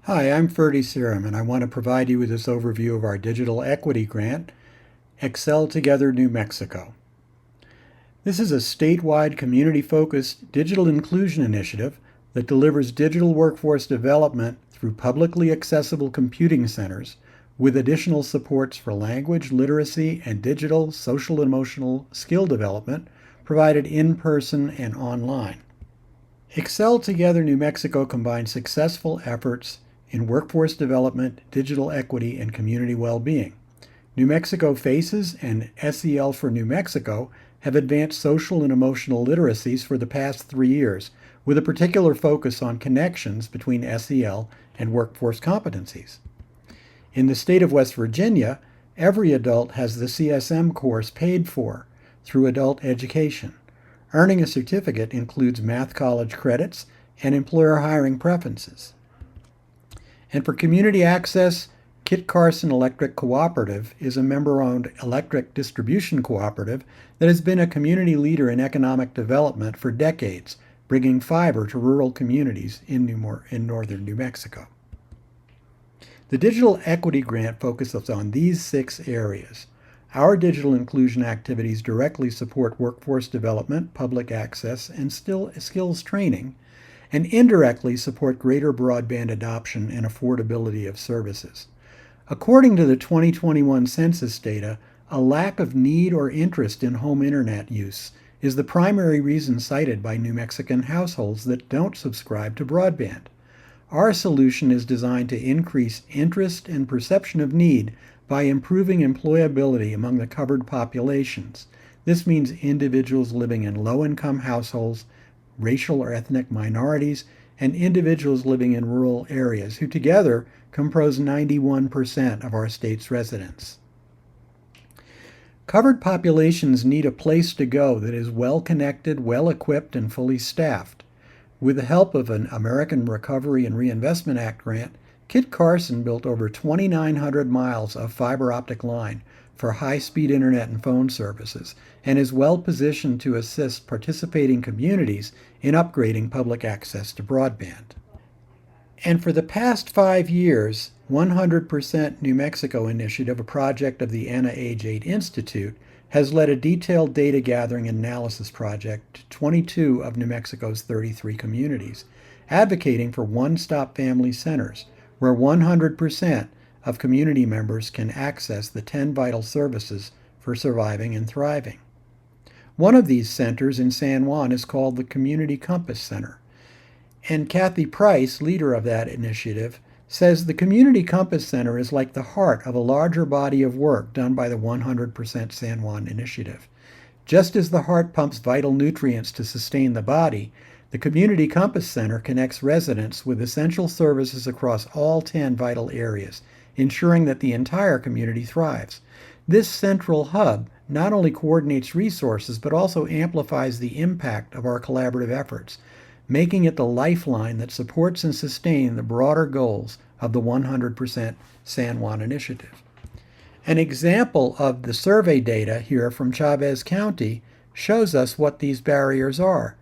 Hi, I'm Ferdy Serum, and I want to provide you with this overview of our digital equity grant, Excel Together New Mexico. This is a statewide community-focused digital inclusion initiative that delivers digital workforce development through publicly accessible computing centers with additional supports for language, literacy, and digital, social, and emotional skill development provided in person and online. Excel Together New Mexico combines successful efforts in workforce development, digital equity, and community well-being. New Mexico FACES and SEL for New Mexico have advanced social and emotional literacies for the past 3 years, with a particular focus on connections between SEL and workforce competencies. In the state of West Virginia, every adult has the CSM course paid for through adult education. Earning a certificate includes math college credits and employer hiring preferences. And for community access, Kit Carson Electric Cooperative is a member-owned electric distribution cooperative that has been a community leader in economic development for decades, bringing fiber to rural communities in northern New Mexico. The Digital Equity Grant focuses on these 6 areas. Our digital inclusion activities directly support workforce development, public access, and skills training, and indirectly support greater broadband adoption and affordability of services. According to the 2021 census data, a lack of need or interest in home internet use is the primary reason cited by New Mexican households that don't subscribe to broadband. Our solution is designed to increase interest and perception of need by improving employability among the covered populations. This means individuals living in low-income households, racial or ethnic minorities, and individuals living in rural areas, who together compose 91% of our state's residents. Covered populations need a place to go that is well-connected, well-equipped, and fully staffed. With the help of an American Recovery and Reinvestment Act grant, Kit Carson built over 2,900 miles of fiber optic line for high-speed internet and phone services, and is well positioned to assist participating communities in upgrading public access to broadband. And for the past 5 years, 100% New Mexico Initiative, a project of the Anna Age 8 Institute, has led a detailed data gathering and analysis project to 22 of New Mexico's 33 communities, advocating for one-stop family centers, where 100% of community members can access the 10 vital services for surviving and thriving. One of these centers in San Juan is called the Community Compass Center. And Kathy Price, leader of that initiative, says the Community Compass Center is like the heart of a larger body of work done by the 100% San Juan Initiative. Just as the heart pumps vital nutrients to sustain the body, the Community Compass Center connects residents with essential services across all 10 vital areas, ensuring that the entire community thrives. This central hub not only coordinates resources, but also amplifies the impact of our collaborative efforts, making it the lifeline that supports and sustains the broader goals of the 100% San Juan Initiative. An example of the survey data here from Chavez County shows us what these barriers are.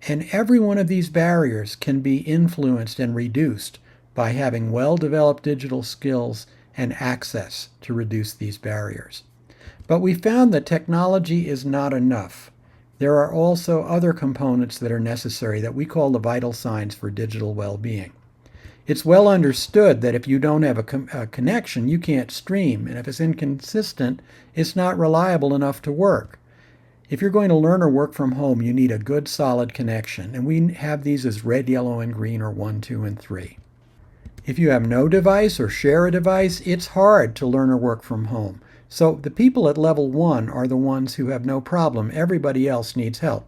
And every one of these barriers can be influenced and reduced by having well-developed digital skills and access to reduce these barriers. But we found that technology is not enough. There are also other components that are necessary that we call the vital signs for digital well-being. It's well understood that if you don't have a connection, you can't stream, and if it's inconsistent, it's not reliable enough to work. If you're going to learn or work from home, you need a good, solid connection, and we have these as red, yellow, and green, or 1, 2, and 3. If you have no device or share a device, it's hard to learn or work from home. So the people at level 1 are the ones who have no problem. Everybody else needs help.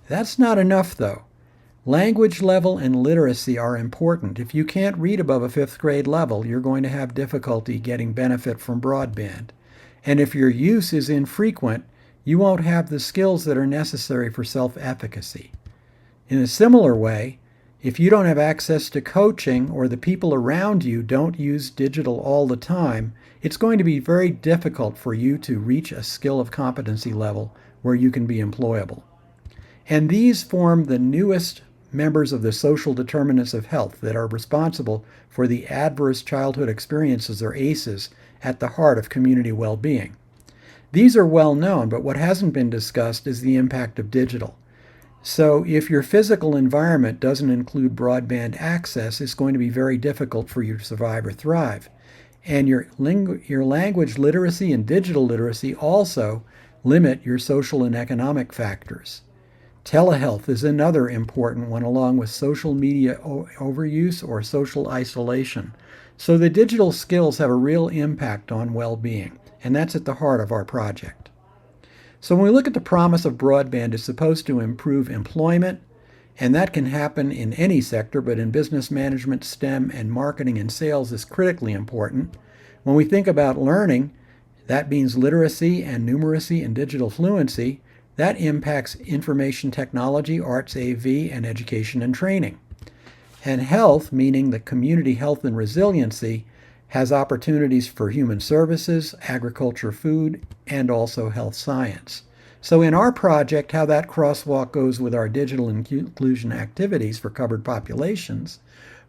That's not enough, though. Language level and literacy are important. If you can't read above a 5th grade level, you're going to have difficulty getting benefit from broadband. And if your use is infrequent, you won't have the skills that are necessary for self-efficacy. In a similar way, if you don't have access to coaching or the people around you don't use digital all the time, it's going to be very difficult for you to reach a skill of competency level where you can be employable. And these form the newest members of the social determinants of health that are responsible for the adverse childhood experiences, or ACEs, at the heart of community well-being. These are well known, but what hasn't been discussed is the impact of digital. So if your physical environment doesn't include broadband access, it's going to be very difficult for you to survive or thrive. And your language literacy and digital literacy also limit your social and economic factors. Telehealth is another important one, along with social media overuse or social isolation. So the digital skills have a real impact on well-being, and that's at the heart of our project. So when we look at the promise of broadband, it's supposed to improve employment, and that can happen in any sector, but in business management, STEM, and marketing and sales is critically important. When we think about learning, that means literacy and numeracy and digital fluency. That impacts information technology, arts, AV, and education and training. And health, meaning the community health and resiliency, has opportunities for human services, agriculture, food, and also health science. So in our project, how that crosswalk goes with our digital inclusion activities for covered populations,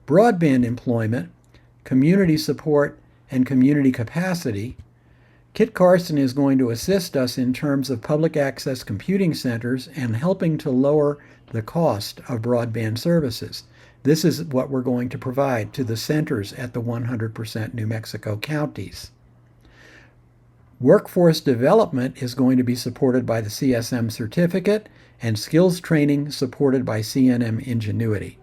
broadband employment, community support, and community capacity, Kit Carson is going to assist us in terms of public access computing centers and helping to lower the cost of broadband services. This is what we're going to provide to the centers at the 100% New Mexico counties. Workforce development is going to be supported by the CSM certificate, and skills training supported by CNM Ingenuity.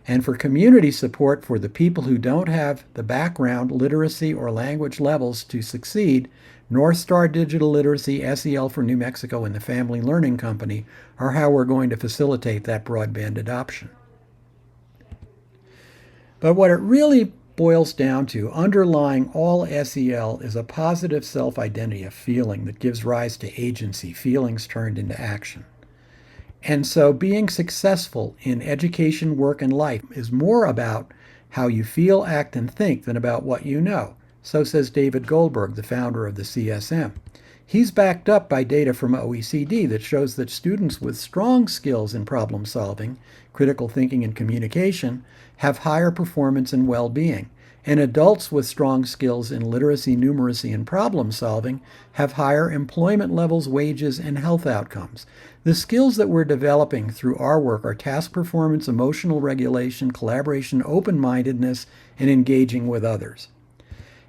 And for community support for the people who don't have the background, literacy, or language levels to succeed, North Star Digital Literacy, SEL for New Mexico, and the Family Learning Company are how we're going to facilitate that broadband adoption. But what it really boils down to, underlying all SEL, is a positive self-identity, a feeling that gives rise to agency, feelings turned into action. And so being successful in education, work, and life is more about how you feel, act, and think than about what you know. So says David Goldberg, the founder of the CSM. He's backed up by data from OECD that shows that students with strong skills in problem solving, critical thinking, and communication have higher performance and well-being, and adults with strong skills in literacy, numeracy, and problem solving have higher employment levels, wages, and health outcomes. The skills that we're developing through our work are task performance, emotional regulation, collaboration, open-mindedness, and engaging with others.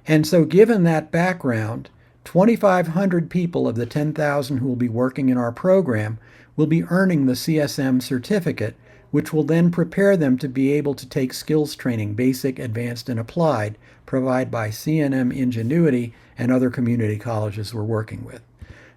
And so given that background, 2,500 people of the 10,000 who will be working in our program will be earning the CSM certificate, which will then prepare them to be able to take skills training, basic, advanced, and applied, provided by CNM Ingenuity and other community colleges we're working with.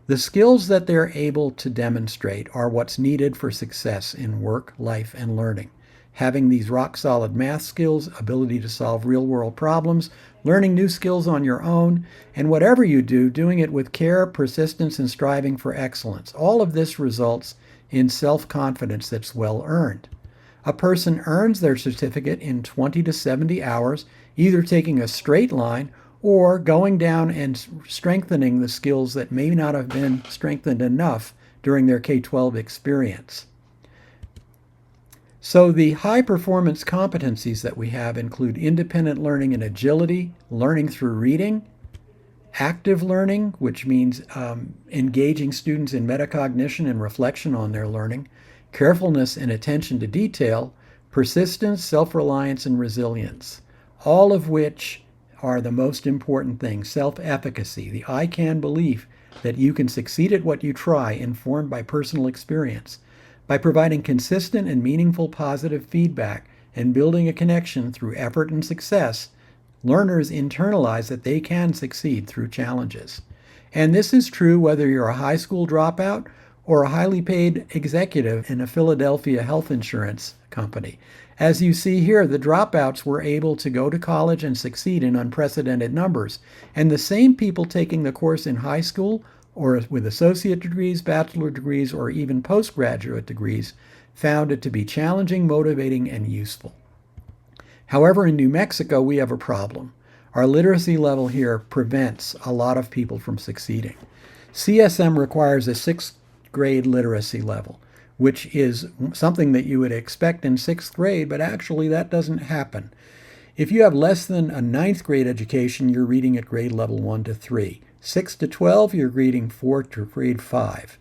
The skills that they're able to demonstrate are what's needed for success in work, life, and learning. Having these rock-solid math skills, ability to solve real-world problems, learning new skills on your own, and whatever you do, doing it with care, persistence, and striving for excellence. All of this results in self-confidence that's well-earned. A person earns their certificate in 20 to 70 hours, either taking a straight line or going down and strengthening the skills that may not have been strengthened enough during their K-12 experience. So the high-performance competencies that we have include independent learning and agility, learning through reading, active learning, which means engaging students in metacognition and reflection on their learning, carefulness and attention to detail, persistence, self-reliance, and resilience, all of which are the most important things. Self-efficacy, the I can belief that you can succeed at what you try, informed by personal experience. By providing consistent and meaningful positive feedback and building a connection through effort and success, learners internalize that they can succeed through challenges. And this is true whether you're a high school dropout or a highly paid executive in a Philadelphia health insurance company. As you see here, the dropouts were able to go to college and succeed in unprecedented numbers. And the same people taking the course in high school or with associate degrees, bachelor degrees, or even postgraduate degrees found it to be challenging, motivating, and useful. However, in New Mexico, we have a problem. Our literacy level here prevents a lot of people from succeeding. CSM requires a 6th grade literacy level. which is something that you would expect in sixth grade, but actually that doesn't happen. If you have less than a ninth grade education, you're reading at grade level 1 to 3. 6 to 12, you're reading 4 to grade 5.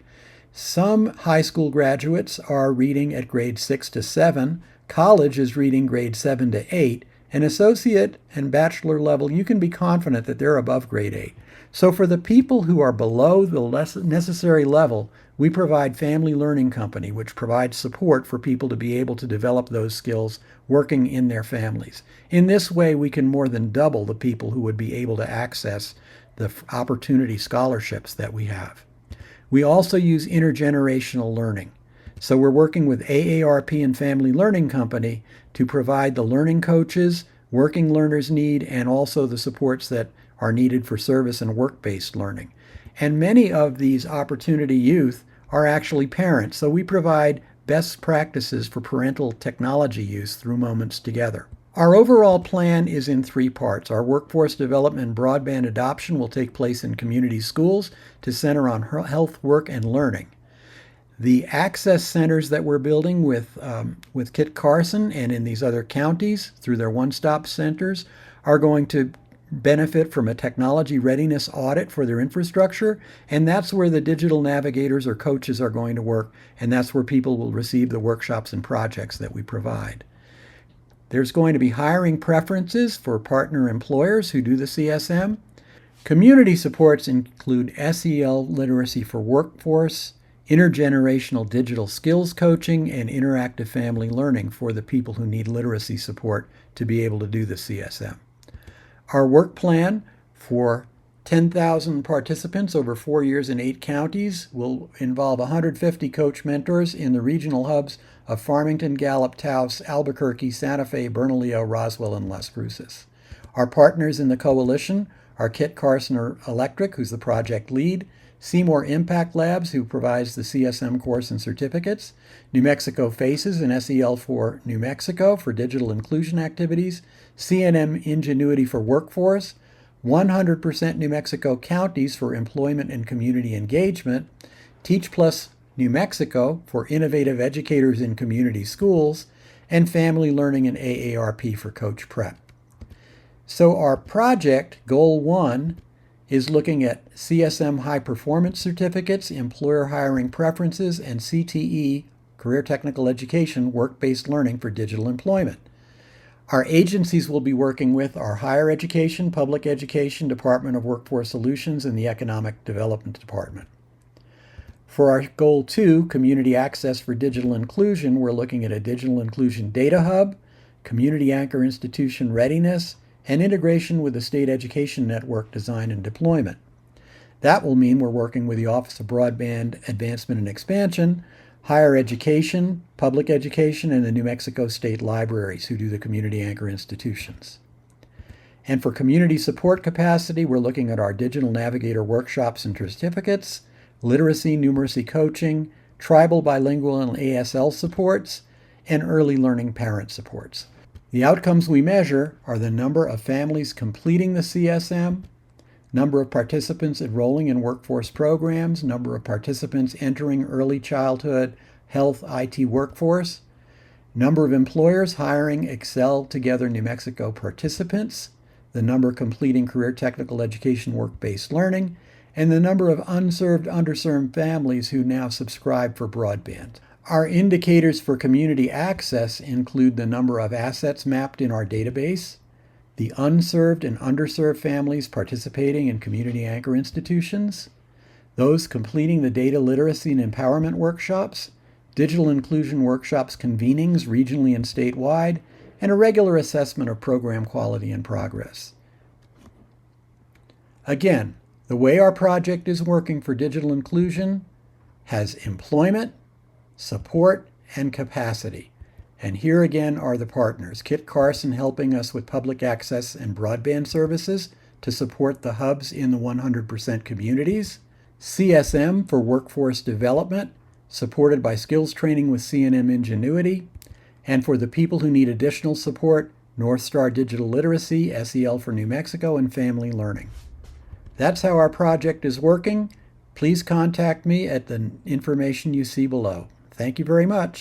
Some high school graduates are reading at grade 6 to 7. College is reading grade 7 to 8. And associate and bachelor level, you can be confident that they're above grade 8. So for the people who are below the less necessary level, we provide Family Learning Company, which provides support for people to be able to develop those skills working in their families. In this way, we can more than double the people who would be able to access the opportunity scholarships that we have. We also use intergenerational learning. So we're working with AARP and Family Learning Company to provide the learning coaches working learners need and also the supports that are needed for service and work-based learning. And many of these opportunity youth are actually parents, so we provide best practices for parental technology use through Moments Together. Our overall plan is in 3 parts. Our workforce development and broadband adoption will take place in community schools to center on health, work, and learning. The access centers that we're building with Kit Carson and in these other counties through their one-stop centers are going to benefit from a technology readiness audit for their infrastructure, and that's where the digital navigators or coaches are going to work, and that's where people will receive the workshops and projects that we provide. There's going to be hiring preferences for partner employers who do the CSM. Community supports include SEL literacy for workforce, intergenerational digital skills coaching, and interactive family learning for the people who need literacy support to be able to do the CSM. Our work plan for 10,000 participants over 4 years in 8 counties will involve 150 coach mentors in the regional hubs of Farmington, Gallup, Taos, Albuquerque, Santa Fe, Bernalillo, Roswell, and Las Cruces. Our partners in the coalition are Kit Carson Electric, who's the project lead, Seymour Impact Labs, who provides the CSM course and certificates, New Mexico Faces and SEL for New Mexico for digital inclusion activities, CNM Ingenuity for workforce, 100% New Mexico counties for employment and community engagement, Teach Plus New Mexico for innovative educators in community schools, and Family Learning and AARP for Coach Prep. So our project, Goal 1, is looking at CSM high performance certificates, employer hiring preferences, and CTE, Career Technical Education, work-based learning for digital employment. Our agencies we'll be working with are Higher Education, Public Education, Department of Workforce Solutions, and the Economic Development Department. For our Goal 2, Community Access for Digital Inclusion, we're looking at a Digital Inclusion Data Hub, Community Anchor Institution Readiness, and integration with the State Education Network design and deployment. That will mean we're working with the Office of Broadband Advancement and Expansion, Higher Education, Public Education, and the New Mexico State Libraries, who do the community anchor institutions. And for community support capacity, we're looking at our Digital Navigator workshops and certificates, literacy, numeracy coaching, tribal, bilingual, and ASL supports, and early learning parent supports. The outcomes we measure are the number of families completing the CSM, number of participants enrolling in workforce programs, number of participants entering early childhood health IT workforce, number of employers hiring Excel Together New Mexico participants, the number completing career technical education work-based learning, and the number of unserved, underserved families who now subscribe for broadband. Our indicators for community access include the number of assets mapped in our database, the unserved and underserved families participating in community anchor institutions, those completing the data literacy and empowerment workshops, digital inclusion workshops convenings regionally and statewide, and a regular assessment of program quality and progress. Again, the way our project is working for digital inclusion has employment, support, and capacity. And here again are the partners. Kit Carson helping us with public access and broadband services to support the hubs in the 100% communities. CSM for workforce development, supported by skills training with CNM Ingenuity. And for the people who need additional support, North Star Digital Literacy, SEL for New Mexico, and Family Learning. That's how our project is working. Please contact me at the information you see below. Thank you very much.